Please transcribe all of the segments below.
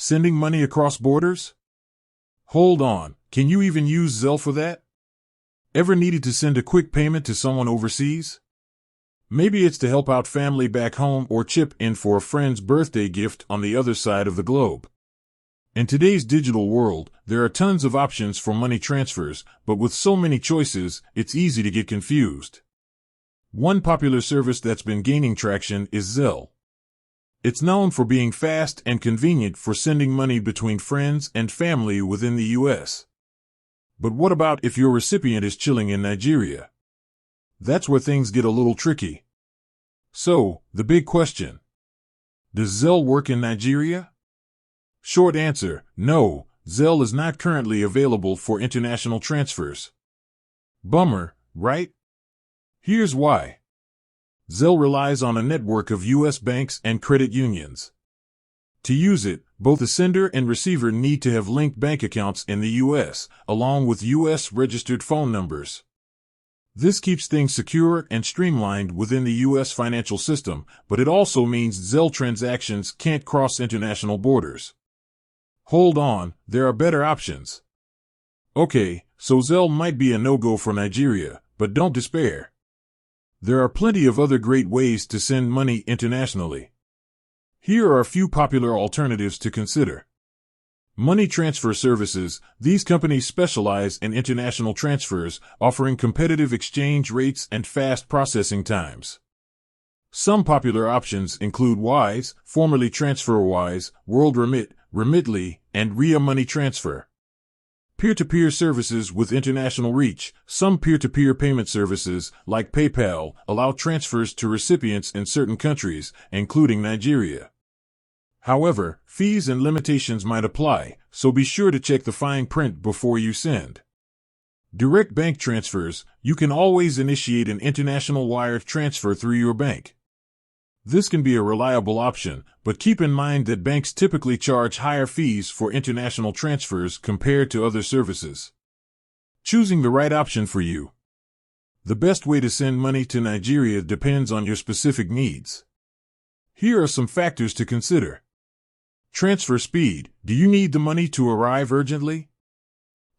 Sending money across borders? Hold on, can you even use Zelle for that? Ever needed to send a quick payment to someone overseas? Maybe it's to help out family back home or chip in for a friend's birthday gift on the other side of the globe. In today's digital world, there are tons of options for money transfers, but with so many choices, it's easy to get confused. One popular service that's been gaining traction is Zelle. It's known for being fast and convenient for sending money between friends and family within the U.S. But what about if your recipient is chilling in Nigeria? That's where things get a little tricky. So, the big question: does Zelle work in Nigeria? Short answer, no, Zelle is not currently available for international transfers. Bummer, right? Here's why. Zelle relies on a network of U.S. banks and credit unions. To use it, both the sender and receiver need to have linked bank accounts in the U.S., along with U.S. registered phone numbers. This keeps things secure and streamlined within the U.S. financial system, but it also means Zelle transactions can't cross international borders. Hold on, there are better options. Okay, so Zelle might be a no-go for Nigeria, but don't despair. There are plenty of other great ways to send money internationally. Here are a few popular alternatives to consider. Money transfer services. These companies specialize in international transfers, offering competitive exchange rates and fast processing times. Some popular options include Wise, formerly TransferWise, WorldRemit, Remitly, and Ria Money Transfer. Peer-to-peer services with international reach. Some peer-to-peer payment services, like PayPal, allow transfers to recipients in certain countries, including Nigeria. However, fees and limitations might apply, so be sure to check the fine print before you send. Direct bank transfers. You can always initiate an international wire transfer through your bank. This can be a reliable option, but keep in mind that banks typically charge higher fees for international transfers compared to other services. Choosing the right option for you. The best way to send money to Nigeria depends on your specific needs. Here are some factors to consider. Transfer speed. Do you need the money to arrive urgently?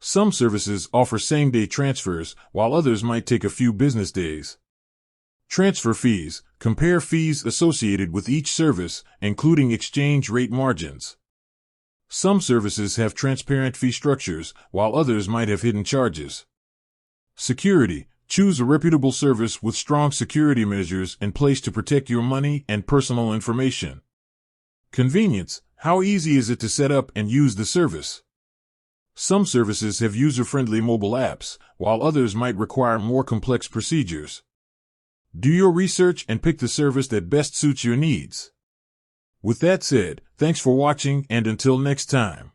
Some services offer same-day transfers, while others might take a few business days. Transfer fees. Compare fees associated with each service, including exchange rate margins. Some services have transparent fee structures, while others might have hidden charges. Security. Choose a reputable service with strong security measures in place to protect your money and personal information. Convenience. How easy is it to set up and use the service? Some services have user-friendly mobile apps, while others might require more complex procedures. Do your research and pick the service that best suits your needs. With that said, thanks for watching, and until next time.